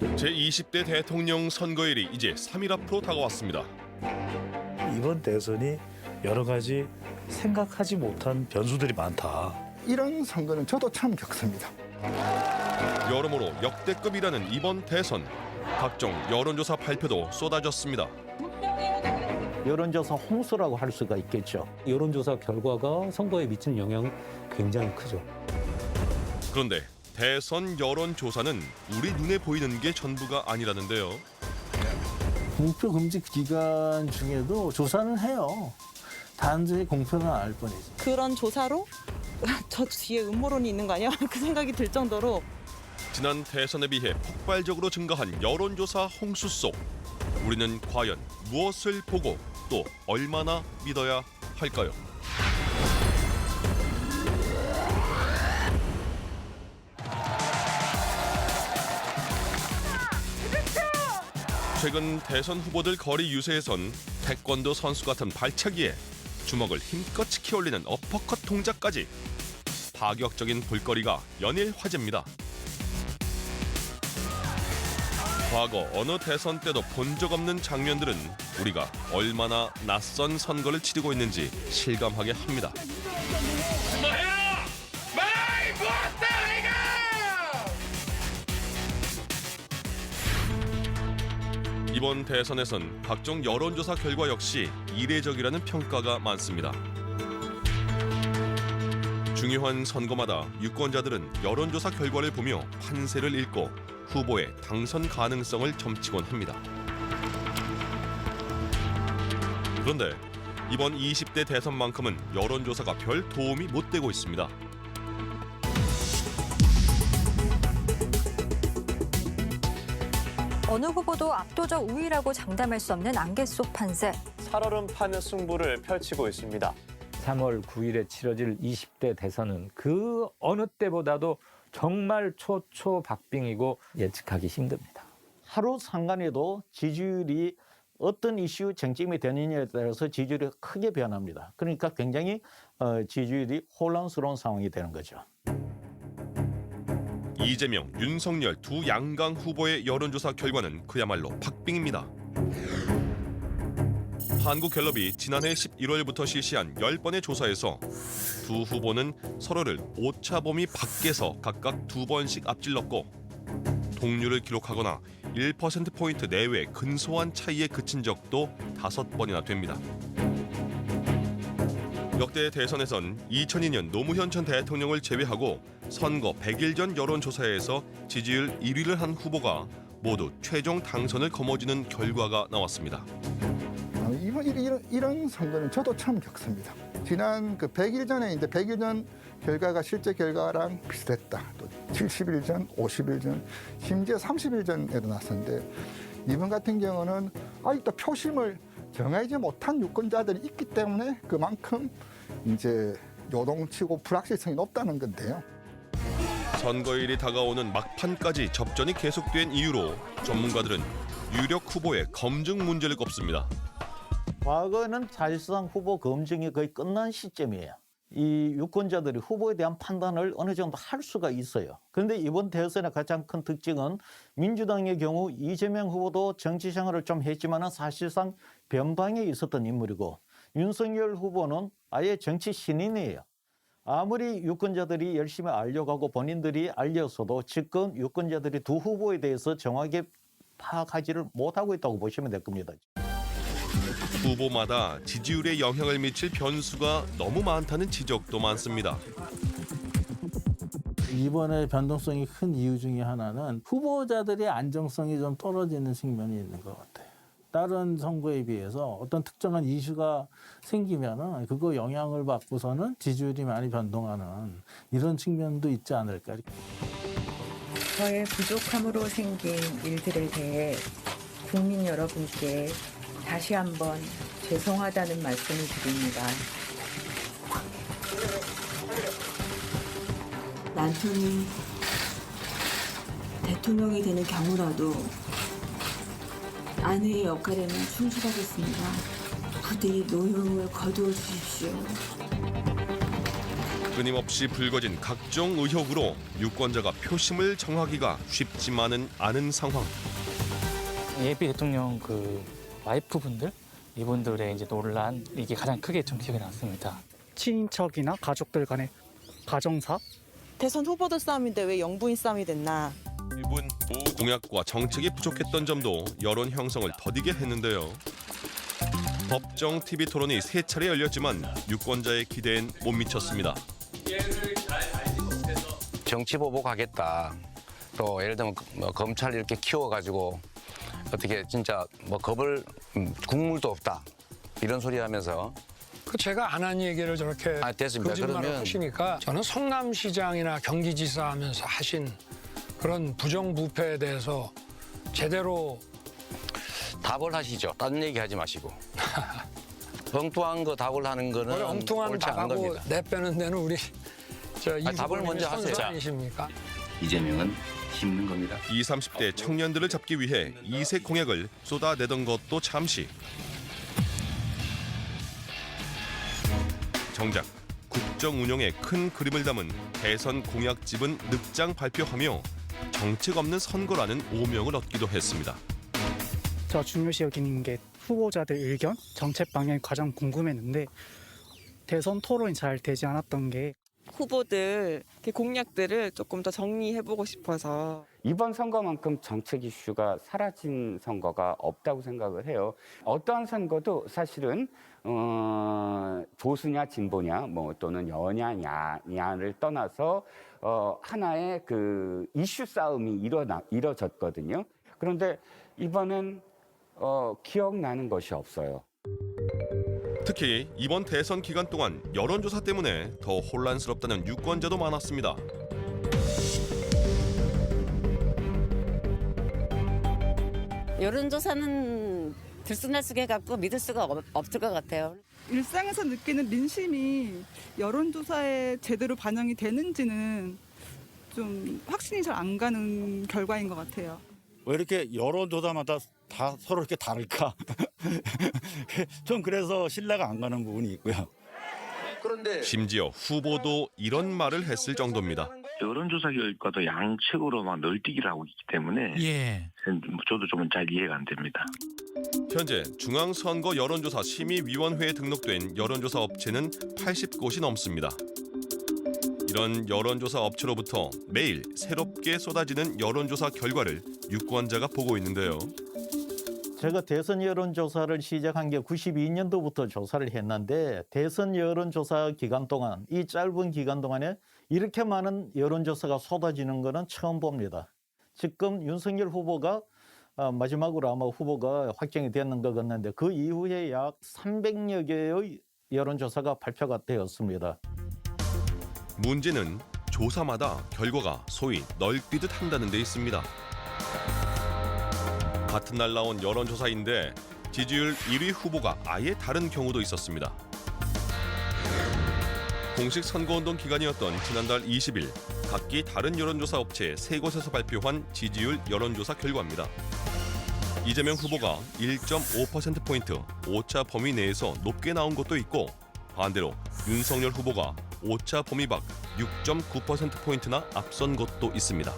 제20대 대통령 선거일이 이제 3일 앞으로 다가왔습니다. 이번 대선이 여러 가지 생각하지 못한 변수들이 많다. 이런 선거는 저도 참 겪습니다. 여러모로 역대급이라는 이번 대선. 각종 여론조사 발표도 쏟아졌습니다. 여론조사 홍수라고 할 수가 있겠죠. 여론조사 결과가 선거에 미치는 영향이 굉장히 크죠. 그런데 대선 여론조사는 우리 눈에 보이는 게 전부가 아니라는데요. 공표 금지 기간 중에도 조사는 해요. 단지 공표는 안 할 뿐이지. 그런 조사로 저 뒤에 음모론이 있는 거 아니야? 그 생각이 들 정도로. 지난 대선에 비해 폭발적으로 증가한 여론조사 홍수 속 우리는 과연 무엇을 보고 또 얼마나 믿어야 할까요? 최근 대선 후보들 거리 유세에선 태권도 선수 같은 발차기에 주먹을 힘껏 치켜 올리는 어퍼컷 동작까지 파격적인 볼거리가 연일 화제입니다. 과거 어느 대선 때도 본 적 없는 장면들은 우리가 얼마나 낯선 선거를 치르고 있는지 실감하게 합니다. 이번 대선에선 각종 여론조사 결과 역시 이례적이라는 평가가 많습니다. 중요한 선거마다 유권자들은 여론조사 결과를 보며 판세를 읽고 후보의 당선 가능성을 점치곤 합니다. 그런데 이번 20대 대선만큼은 여론조사가 별 도움이 못 되고 있습니다. 어느 후보도 압도적 우위라고 장담할 수 없는 안개 속 판세. 살얼음 파는 승부를 펼치고 있습니다. 3월 9일에 치러질 20대 대선은 그 어느 때보다도 정말 초초박빙이고 예측하기 힘듭니다. 하루 상간에도 지지율이 어떤 이슈 쟁점이 되느냐에 따라서 지지율이 크게 변합니다. 그러니까 굉장히 지지율이 혼란스러운 상황이 되는 거죠. 이재명, 윤석열 두 양강 후보의 여론조사 결과는 그야말로 박빙입니다. 한국갤럽이 지난해 11월부터 실시한 10번의 조사에서 두 후보는 서로를 오차 범위 밖에서 각각 2번씩 앞질렀고 동률을 기록하거나 1%포인트 내외 근소한 차이에 그친 적도 5번이나 됩니다. 역대 대선에선 2002년 노무현 전 대통령을 제외하고 선거 100일 전 여론조사에서 지지율 1위를 한 후보가 모두 최종 당선을 거머쥐는 결과가 나왔습니다. 이런 선거는 저도 처음 겪습니다. 지난 그 100일 전에 이제 100일 전 결과가 실제 결과랑 비슷했다. 또 70일 전, 50일 전, 심지어 30일 전에도 났었는데 이번 같은 경우는 아직도 표심을 정하지 못한 유권자들이 있기 때문에 그만큼 이제 요동치고 불확실성이 높다는 건데요. 선거일이 다가오는 막판까지 접전이 계속된 이유로 전문가들은 유력 후보의 검증 문제를 꼽습니다. 과거에는 사실상 후보 검증이 거의 끝난 시점이에요. 이 유권자들이 후보에 대한 판단을 어느 정도 할 수가 있어요. 그런데 이번 대선의 가장 큰 특징은 민주당의 경우 이재명 후보도 정치 생활을 좀 했지만 사실상 변방에 있었던 인물이고 윤석열 후보는 아예 정치 신인이에요. 아무리 유권자들이 열심히 알려가고 본인들이 알려서도 지금 유권자들이 두 후보에 대해서 정확하게 파악하지를 못하고 있다고 보시면 될 겁니다. 후보마다 지지율에 영향을 미칠 변수가 너무 많다는 지적도 많습니다. 이번에 변동성이 큰 이유 중에 하나는 후보자들의 안정성이 좀 떨어지는 측면이 있는 것 같아요. 다른 선거에 비해서 어떤 특정한 이슈가 생기면은 그거 영향을 받고서는 지지율이 많이 변동하는 이런 측면도 있지 않을까. 저의 부족함으로 생긴 일들에 대해 국민 여러분께 다시 한번 죄송하다는 말씀을 드립니다. 남편이 대통령이 되는 경우라도 아내의 역할에는 충실하겠습니다. 부디 노여움을 거두어 주십시오. 끊임없이 불거진 각종 의혹으로 유권자가 표심을 정하기가 쉽지만은 않은 상황. 예비 대통령 그 와이프분들 이분들의 이제 논란 이게 가장 크게 좀 기억에 남습니다. 친인척이나 가족들 간의 가정사? 대선 후보들 싸움인데 왜 영부인 싸움이 됐나? 이분 공약과 정책이 부족했던 점도 여론 형성을 더디게 했는데요. 법정 TV 토론이 3차례 열렸지만 유권자의 기대엔 못 미쳤습니다. 정치 보복하겠다. 또 예를 들면 뭐 검찰 이렇게 키워가지고 어떻게 진짜 뭐 겁을 국물도 없다 이런 소리 하면서. 그 제가 안 한 얘기를 저렇게 됐습니다. 거짓말을 그러면 하시니까 저는 성남시장이나 경기지사 하면서 하신 그런 부정부패에 대해서 제대로 답을 하시죠. 딴 얘기 하지 마시고. 엉뚱한 거 답을 하는 거는 원래 엉뚱한 옳지 않은 답하고 겁니다. 내빼는 데는 우리 답을 먼저 하세요. 아니십니까? 이재명은 힘든 겁니다. 20, 30대 청년들을 잡기 위해 이색 공약을 쏟아내던 것도 잠시. 정작 국정 운영에 큰 그림을 담은 대선 공약집은 늑장 발표하며 정책 없는 선거라는 오명을 얻기도 했습니다. 저 중요시 여기는 게 후보자들 의견, 정책 방향이 가장 궁금했는데 대선 토론이 잘 되지 않았던 게 후보들 공약들을 조금 더 정리해보고 싶어서. 이번 선거만큼 정책 이슈가 사라진 선거가 없다고 생각을 해요. 어떠한 선거도 사실은 보수냐 진보냐 뭐 또는 여냐냐를 떠나서 하나의 그 이슈 싸움이 이뤄졌거든요. 그런데 이번엔 기억나는 것이 없어요. 특히 이번 대선 기간 동안 여론조사 때문에 더 혼란스럽다는 유권자도 많았습니다. 여론조사는 들쑥날쑥해갖고 믿을 수가 없을 것 같아요. 일상에서 느끼는 민심이 여론조사에 제대로 반영이 되는지는 좀 확신이 잘 안 가는 결과인 것 같아요. 왜 이렇게 여론조사마다 다 서로 이렇게 다를까? 좀 그래서 신뢰가 안 가는 부분이 있고요. 심지어 후보도 이런 말을 했을 정도입니다. 여론조사 결과도 양측으로 막 널뛰기를 하고 있기 때문에 저도 좀 잘 이해가 안 됩니다. 현재 중앙선거 여론조사 심의위원회에 등록된 여론조사 업체는 80곳이 넘습니다. 이런 여론조사 업체로부터 매일 새롭게 쏟아지는 여론조사 결과를 유권자가 보고 있는데요. 제가 대선 여론조사를 시작한 게 92년도부터 조사를 했는데 대선 여론조사 기간 동안 이 짧은 기간 동안에 이렇게 많은 여론조사가 쏟아지는 거는 처음 봅니다. 지금 윤석열 후보가 마지막으로 아마 후보가 확정이 됐는 것 같는데 그 이후에 약 300여 개의 여론조사가 발표가 되었습니다. 문제는 조사마다 결과가 소위 널뛰듯 한다는 데 있습니다. 같은 날 나온 여론조사인데 지지율 1위 후보가 아예 다른 경우도 있었습니다. 공식 선거운동 기간이었던 지난달 20일 각기 다른 여론조사 업체 3곳에서 발표한 지지율 여론조사 결과입니다. 이재명 후보가 1.5%포인트 오차 범위 내에서 높게 나온 것도 있고 반대로 윤석열 후보가 오차 범위 밖 6.9%포인트나 앞선 것도 있습니다.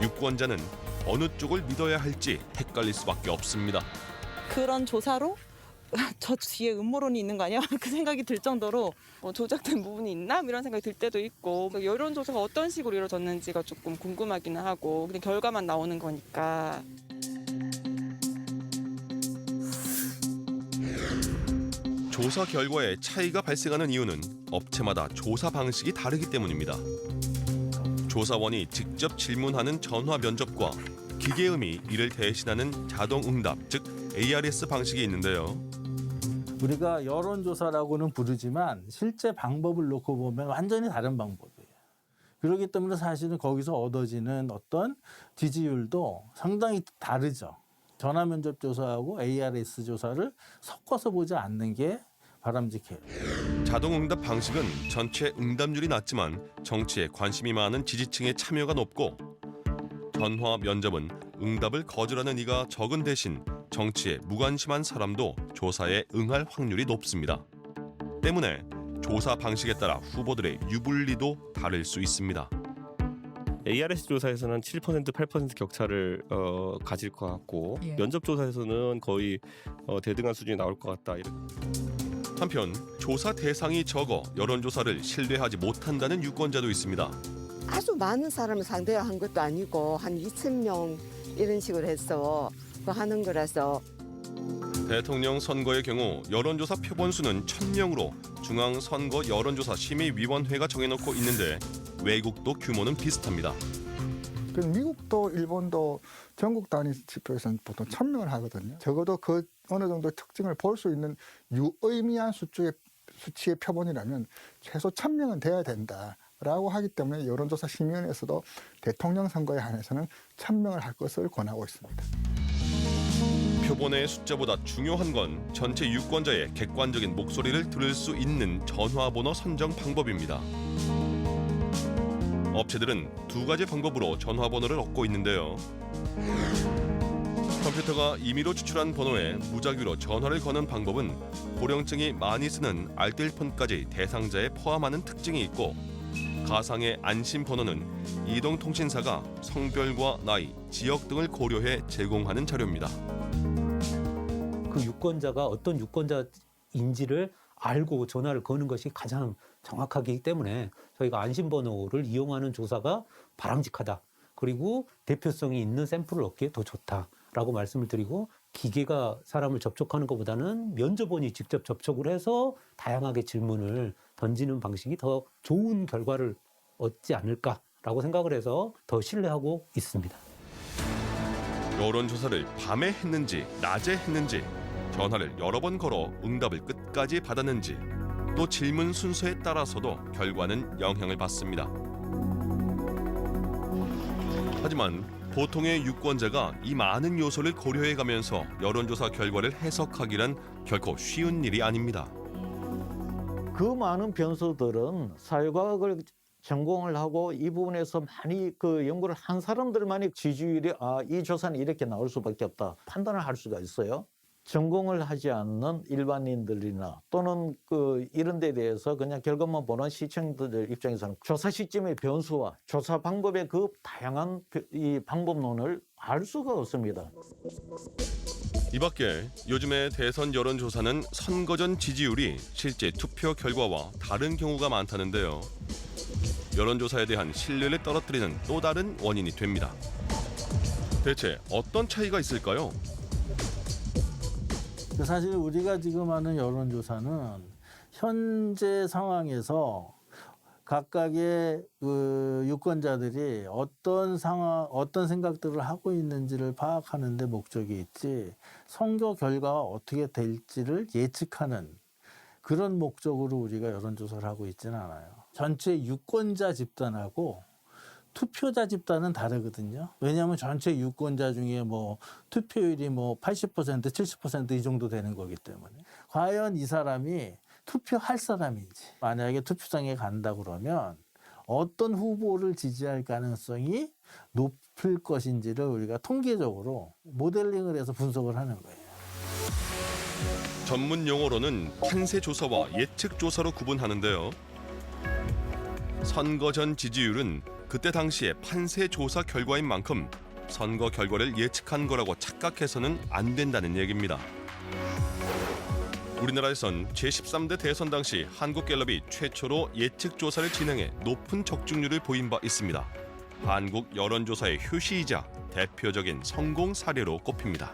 유권자는 어느 쪽을 믿어야 할지 헷갈릴 수밖에 없습니다. 그런 조사로 저 뒤에 음모론이 있는 거 아니야? 그 생각이 들 정도로 조작된 부분이 있나? 이런 생각이 들 때도 있고 여론조사가 어떤 식으로 이루어졌는지가 조금 궁금하기는 하고 근데 결과만 나오는 거니까. 조사 결과에 차이가 발생하는 이유는 업체마다 조사 방식이 다르기 때문입니다. 조사원이 직접 질문하는 전화 면접과 기계음이 이를 대신하는 자동 응답, 즉 ARS 방식이 있는데요. 우리가 여론조사라고는 부르지만 실제 방법을 놓고 보면 완전히 다른 방법이에요. 그렇기 때문에 사실은 거기서 얻어지는 어떤 지지율도 상당히 다르죠. 전화 면접 조사하고 ARS 조사를 섞어서 보지 않는 게 바람직해요. 자동응답 방식은 전체 응답률이 낮지만 정치에 관심이 많은 지지층의 참여가 높고 전화 면접은 응답을 거절하는 이가 적은 대신 정치에 무관심한 사람도 조사에 응할 확률이 높습니다. 때문에 조사 방식에 따라 후보들의 유불리도 다를 수 있습니다. ARS 조사에서는 7%, 8% 격차를 가질 것 같고 예. 면접 조사에서는 거의 대등한 수준이 나올 것 같다. 한편 조사 대상이 적어 여론조사를 신뢰하지 못한다는 유권자도 있습니다. 아주 많은 사람을 상대로 한 것도 아니고 한 2,000명 이런 식으로 해서 하는 거라서. 대통령 선거의 경우 여론조사 표본수는 1,000명으로 중앙선거 여론조사 심의위원회가 정해놓고 있는데 외국도 규모는 비슷합니다. 미국도 일본도 전국 단위 지표에서는 보통 1,000명을 하거든요. 적어도 그 어느 정도 특징을 볼 수 있는 유의미한 수치의 표본이라면 최소 1,000명은 돼야 된다라고 하기 때문에 여론조사 심의위원회에서도 대통령 선거에 한해서는 1,000명을 할 것을 권하고 있습니다. 표본의 숫자보다 중요한 건 전체 유권자의 객관적인 목소리를 들을 수 있는 전화번호 선정 방법입니다. 업체들은 두 가지 방법으로 전화번호를 얻고 있는데요. 컴퓨터가 임의로 추출한 번호에 무작위로 전화를 거는 방법은 고령층이 많이 쓰는 알뜰폰까지 대상자에 포함하는 특징이 있고, 가상의 안심번호는 이동통신사가 성별과 나이, 지역 등을 고려해 제공하는 자료입니다. 그 유권자가 어떤 유권자인지를 알고 전화를 거는 것이 가장 정확하기 때문에 저희가 안심번호를 이용하는 조사가 바람직하다. 그리고 대표성이 있는 샘플을 얻기에 더 좋다라고 말씀을 드리고, 기계가 사람을 접촉하는 것보다는 면접원이 직접 접촉을 해서 다양하게 질문을 던지는 방식이 더 좋은 결과를 얻지 않을까라고 생각을 해서 더 신뢰하고 있습니다. 여론조사를 밤에 했는지 낮에 했는지, 전화를 여러 번 걸어 응답을 끝까지 받았는지, 또 질문 순서에 따라서도 결과는 영향을 받습니다. 하지만 보통의 유권자가 이 많은 요소를 고려해가면서 여론조사 결과를 해석하기란 결코 쉬운 일이 아닙니다. 그 많은 변수들은 사회과학을 전공을 하고 이 부분에서 많이 그 연구를 한 사람들만이 지지율이 이 조사는 이렇게 나올 수밖에 없다 판단을 할 수가 있어요. 전공을 하지 않는 일반인들이나 또는 이런 데 대해서 그냥 결과만 보는 시청자들 입장에서는 조사 시점의 변수와 조사 방법의 그 다양한 이 방법론을 알 수가 없습니다. 이 밖에 요즘의 대선 여론조사는 선거 전 지지율이 실제 투표 결과와 다른 경우가 많다는데요. 여론조사에 대한 신뢰를 떨어뜨리는 또 다른 원인이 됩니다. 대체 어떤 차이가 있을까요? 사실 우리가 지금 하는 여론조사는 현재 상황에서 각각의 그 유권자들이 어떤 상황, 어떤 생각들을 하고 있는지를 파악하는 데 목적이 있지, 선거 결과가 어떻게 될지를 예측하는 그런 목적으로 우리가 여론조사를 하고 있지는 않아요. 전체 유권자 집단하고 투표자 집단은 다르거든요. 왜냐하면 전체 유권자 중에 투표율이 80%, 70% 이 정도 되는 거기 때문에 과연 이 사람이 투표할 사람인지, 만약에 투표장에 간다 그러면 어떤 후보를 지지할 가능성이 높을 것인지를 우리가 통계적으로 모델링을 해서 분석을 하는 거예요. 전문 용어로는 판세조사와 예측조사로 구분하는데요. 선거 전 지지율은 그때 당시의 판세조사 결과인 만큼 선거 결과를 예측한 거라고 착각해서는 안 된다는 얘기입니다. 우리나라에선 제13대 대선 당시 한국갤럽이 최초로 예측조사를 진행해 높은 적중률을 보인 바 있습니다. 한국 여론조사의 효시이자 대표적인 성공 사례로 꼽힙니다.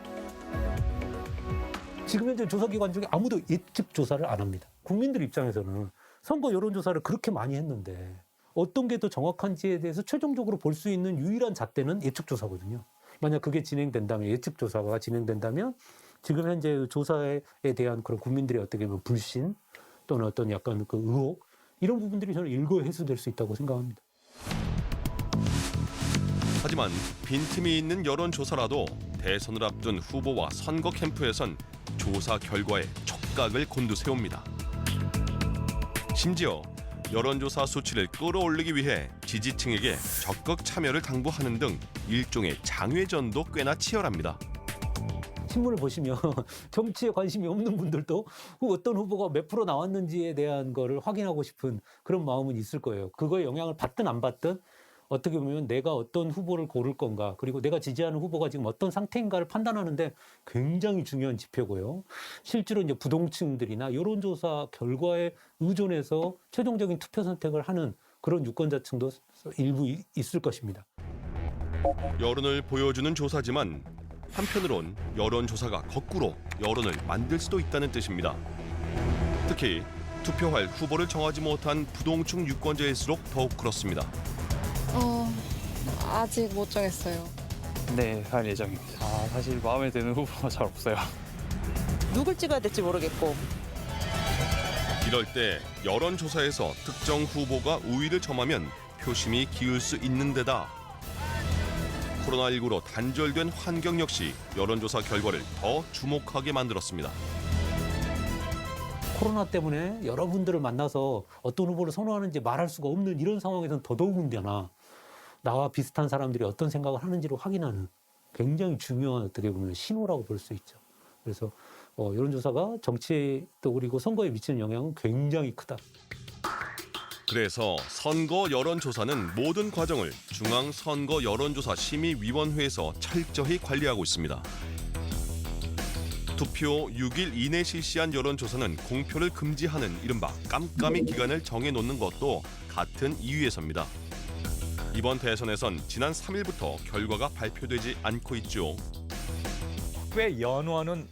지금 현재 조사기관 중에 아무도 예측조사를 안 합니다. 국민들 입장에서는 선거 여론조사를 그렇게 많이 했는데 어떤 게 더 정확한지에 대해서 최종적으로 볼 수 있는 유일한 잣대는 예측조사거든요. 만약 그게 진행된다면, 예측조사가 진행된다면 지금 현재 조사에 대한 그런 국민들의 어떻게 보면 불신 또는 어떤 약간 그 의혹, 이런 부분들이 저는 일거 해소될 수 있다고 생각합니다. 하지만 빈틈이 있는 여론조사라도 대선을 앞둔 후보와 선거 캠프에선 조사 결과에 촉각을 곤두세웁니다. 심지어 여론조사 수치를 끌어올리기 위해 지지층에게 적극 참여를 당부하는 등 일종의 장외전도 꽤나 치열합니다. 신문을 보시면 정치에 관심이 없는 분들도 어떤 후보가 몇 프로 나왔는지에 대한 거를 확인하고 싶은 그런 마음은 있을 거예요. 그거에 영향을 받든 안 받든 어떻게 보면 내가 어떤 후보를 고를 건가, 그리고 내가 지지하는 후보가 지금 어떤 상태인가를 판단하는데 굉장히 중요한 지표고요. 실제로 이제 부동층들이나 여론조사 결과에 의존해서 최종적인 투표 선택을 하는 그런 유권자층도 일부 있을 것입니다. 여론을 보여주는 조사지만 한편으론 여론조사가 거꾸로 여론을 만들 수도 있다는 뜻입니다. 특히 투표할 후보를 정하지 못한 부동층 유권자일수록 더욱 그렇습니다. 아직 못 정했어요. 네, 할 예정입니다. 사실 마음에 드는 후보가 잘 없어요. 누굴 찍어야 될지 모르겠고. 이럴 때 여론조사에서 특정 후보가 우위를 점하면 표심이 기울 수 있는 데다 코로나19로 단절된 환경 역시 여론조사 결과를 더 주목하게 만들었습니다. 코로나 때문에 여러분들을 만나서 어떤 후보를 선호하는지 말할 수가 없는 이런 상황에서는 더더욱이나 나와 비슷한 사람들이 어떤 생각을 하는지를 확인하는 굉장히 중요한 어떻게 보면 신호라고 볼 수 있죠. 그래서 여론조사가 정치에 또 그리고 선거에 미치는 영향은 굉장히 크다. 그래서 선거 여론조사는 모든 과정을 중앙선거 여론조사 심의위원회에서 철저히 관리하고 있습니다. 투표 6일 이내 실시한 여론조사는 공표를 금지하는 이른바 깜깜이 기간을 정해놓는 것도 같은 이유에서입니다. 이번 대선에선 지난 3일부터 결과가 발표되지 않고 있죠. 꽤 연원은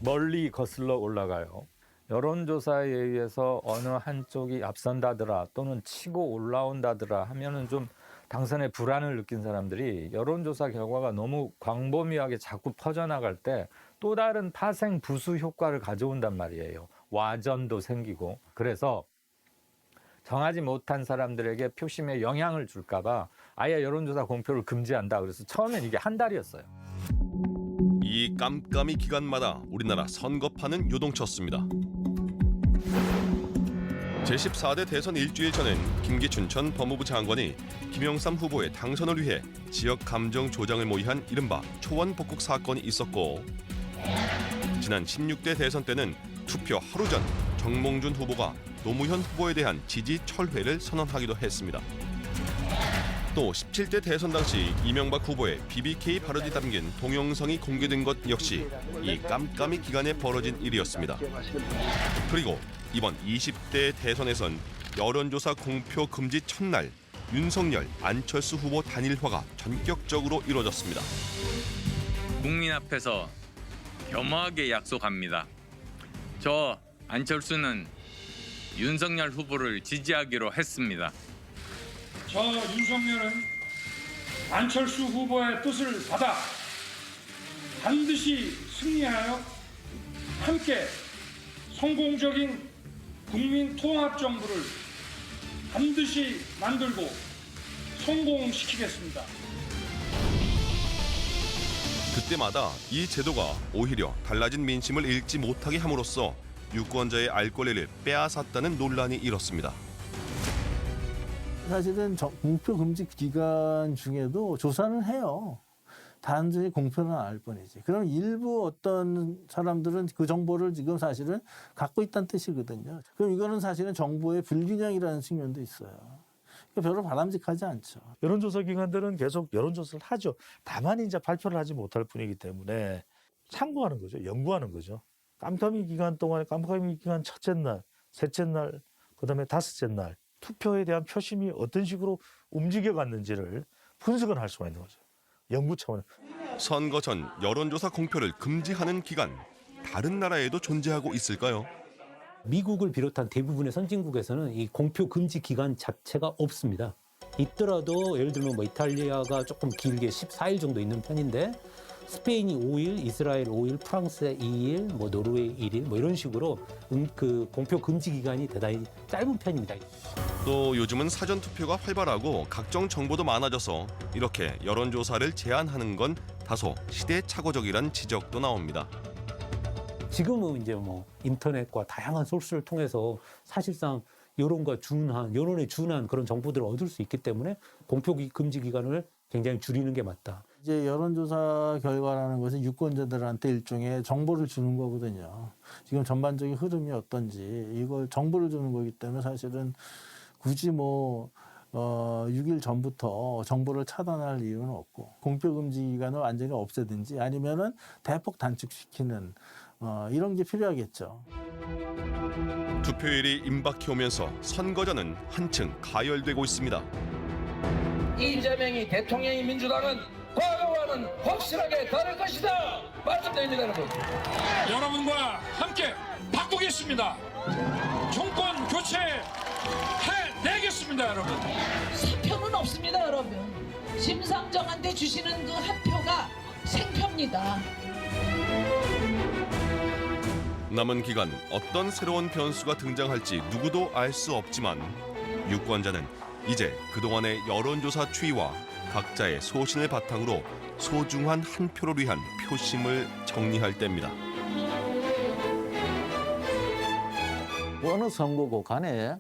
멀리 거슬러 올라가요. 여론조사에 의해서 어느 한쪽이 앞선다더라 또는 치고 올라온다더라 하면은 좀 당선에 불안을 느낀 사람들이 여론조사 결과가 너무 광범위하게 자꾸 퍼져나갈 때 또 다른 파생 부수 효과를 가져온단 말이에요. 와전도 생기고. 그래서 정하지 못한 사람들에게 표심에 영향을 줄까 봐 아예 여론조사 공표를 금지한다. 그래서 처음엔 이게 한 달이었어요. 이 깜깜이 기간마다 우리나라 선거판은 요동쳤습니다. 제14대 대선 일주일 전엔 김기춘 전 법무부 장관이 김영삼 후보의 당선을 위해 지역 감정 조장을 모의한 이른바 초원 복국 사건이 있었고, 지난 16대 대선 때는 투표 하루 전 정몽준 후보가 노무현 후보에 대한 지지 철회를 선언하기도 했습니다. 또 17대 대선 당시 이명박 후보의 BBK 발언이 담긴 동영상이 공개된 것 역시 이 깜깜이 기간에 벌어진 일이었습니다. 그리고 이번 20대 대선에선 여론조사 공표 금지 첫날 윤석열, 안철수 후보 단일화가 전격적으로 이루어졌습니다. 국민 앞에서 겸허하게 약속합니다. 저 안철수는 윤석열 후보를 지지하기로 했습니다. 저 윤석열은 안철수 후보의 뜻을 받아 반드시 승리하여 함께 성공적인 국민 통합 정부를 반드시 만들고 성공시키겠습니다. 그때마다 이 제도가 오히려 달라진 민심을 읽지 못하게 함으로써 유권자의 알 권리를 빼앗았다는 논란이 일었습니다. 사실은 공표 금지 기간 중에도 조사는 해요. 단순히 공표는 안 할 뿐이지. 그럼 일부 어떤 사람들은 그 정보를 지금 사실은 갖고 있다는 뜻이거든요. 그럼 이거는 사실은 정보의 불균형이라는 측면도 있어요. 별로 바람직하지 않죠. 여론조사 기관들은 계속 여론조사를 하죠. 다만 이제 발표를 하지 못할 뿐이기 때문에 참고하는 거죠. 연구하는 거죠. 깜깜이 기간 동안에 깜깜이 기간 첫째 날, 셋째 날, 그다음에 다섯째 날 투표에 대한 표심이 어떤 식으로 움직여갔는지를 분석을 할 수가 있는 거죠. 연구 차원에서. 선거 전 여론조사 공표를 금지하는 기간, 다른 나라에도 존재하고 있을까요? 미국을 비롯한 대부분의 선진국에서는 이 공표 금지 기간 자체가 없습니다. 있더라도 예를 들면 뭐 이탈리아가 조금 길게 14일 정도 있는 편인데 스페인이 5일, 이스라엘 5일, 프랑스 2일, 뭐 노르웨이 1일 뭐 이런 식으로 그 공표 금지 기간이 대단히 짧은 편입니다. 또 요즘은 사전 투표가 활발하고 각종 정보도 많아져서 이렇게 여론조사를 제한하는 건 다소 시대착오적이란 지적도 나옵니다. 지금은 이제 뭐 인터넷과 다양한 소스를 통해서 사실상 여론에 준한 그런 정보들을 얻을 수 있기 때문에 공표 금지 기간을 굉장히 줄이는 게 맞다. 이제 여론조사 결과라는 것은 유권자들한테 일종의 정보를 주는 거거든요. 지금 전반적인 흐름이 어떤지 이걸 정보를 주는 거기 때문에 사실은 굳이 6일 전부터 정보를 차단할 이유는 없고 공표금지 기간을 완전히 없애든지 아니면은 대폭 단축시키는 이런 게 필요하겠죠. 투표일이 임박해 오면서 선거전은 한층 가열되고 있습니다. 이재명이 대통령이 민주당은 과거와는 확실하게 다를 것이다 말씀드립니다. 여러분과 함께 바꾸겠습니다. 정권 교체해내겠습니다, 여러분. 사표는 없습니다, 여러분. 심상정한테 주시는 그 한 표가 생표입니다. 남은 기간 어떤 새로운 변수가 등장할지 누구도 알 수 없지만 유권자는 이제 그동안의 여론조사 추이와 각자의 소신을 바탕으로 소중한 한 표를 위한 표심을 정리할 때입니다. 어느 선거구 간에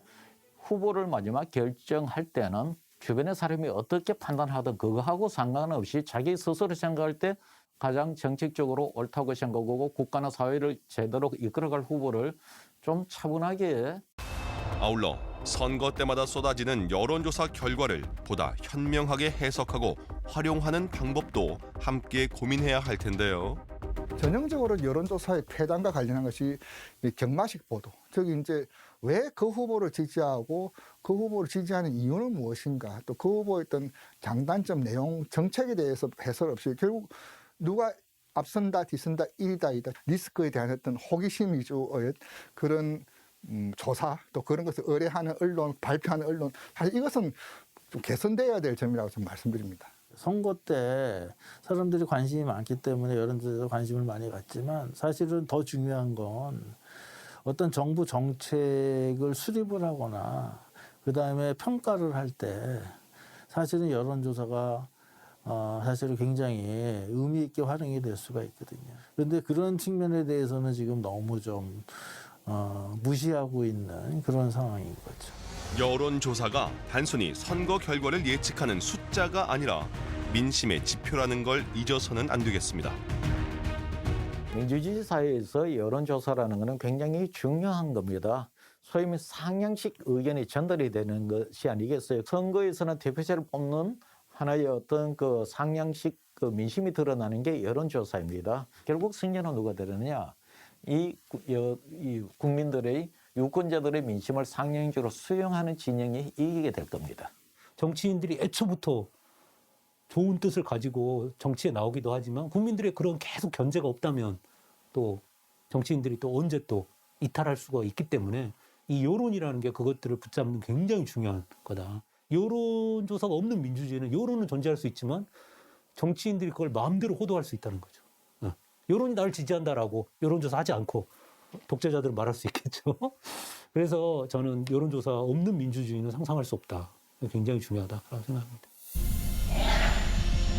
후보를 마지막 결정할 때는 주변의 사람이 어떻게 판단하든 그거하고 상관없이 자기 스스로 생각할 때 가장 정책적으로 옳다고 생각하고 국가나 사회를 제대로 이끌어갈 후보를 좀 차분하게. 아울러 선거 때마다 쏟아지는 여론조사 결과를 보다 현명하게 해석하고 활용하는 방법도 함께 고민해야 할 텐데요. 전형적으로 여론조사의 폐단과 관련한 것이 이 경마식 보도. 즉 이제 왜 그 후보를 지지하고 그 후보를 지지하는 이유는 무엇인가, 또 그 후보의 어떤 장단점, 내용, 정책에 대해서 해설 없이 결국 누가 앞선다, 뒤선다, 1이다, 2다, 리스크에 대한 어떤 호기심 위주의 그런 조사, 또 그런 것을 의뢰하는 언론, 발표하는 언론, 사실 이것은 좀 개선돼야 될 점이라고 좀 말씀드립니다. 선거 때 사람들이 관심이 많기 때문에 여론조사에 관심을 많이 갖지만 사실은 더 중요한 건 어떤 정부 정책을 수립을 하거나 그다음에 평가를 할 때 사실은 여론조사가 사실은 굉장히 의미 있게 활용이 될 수가 있거든요. 그런데 그런 측면에 대해서는 지금 너무 좀 무시하고 있는 그런 상황인 거죠. 여론조사가 단순히 선거 결과를 예측하는 숫자가 아니라 민심의 지표라는 걸 잊어서는 안 되겠습니다. 민주주의 사회에서 여론조사라는 것은 굉장히 중요한 겁니다. 소위 말해 상향식 의견이 전달이 되는 것이 아니겠어요. 선거에서는 대표자를 뽑는 하나의 어떤 그 상향식 그 민심이 드러나는 게 여론조사입니다. 결국 승자는 누가 되느냐? 이 국민들의 유권자들의 민심을 상향적으로 수용하는 진영이 이기게 될 겁니다. 정치인들이 애초부터 좋은 뜻을 가지고 정치에 나오기도 하지만 국민들의 그런 계속 견제가 없다면 또 정치인들이 또 언제 또 이탈할 수가 있기 때문에 이 여론이라는 게 그것들을 붙잡는 굉장히 중요한 거다. 여론조사가 없는 민주주의는 여론은 존재할 수 있지만 정치인들이 그걸 마음대로 호도할 수 있다는 거죠. 여론이 나를 지지한다라고 여론조사 하지 않고 독재자들은 말할 수 있겠죠. 그래서 저는 여론조사 없는 민주주의는 상상할 수 없다. 굉장히 중요하다라고 생각합니다.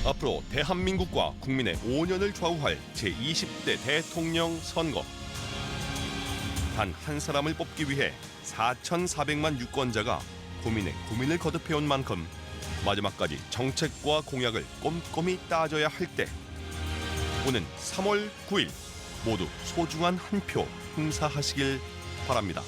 앞으로 대한민국과 국민의 5년을 좌우할 제20대 대통령 선거. 단 한 사람을 뽑기 위해 4,400만 유권자가 고민을 거듭해온 만큼 마지막까지 정책과 공약을 꼼꼼히 따져야 할 때 오는 3월 9일 모두 소중한 한 표 행사하시길 바랍니다.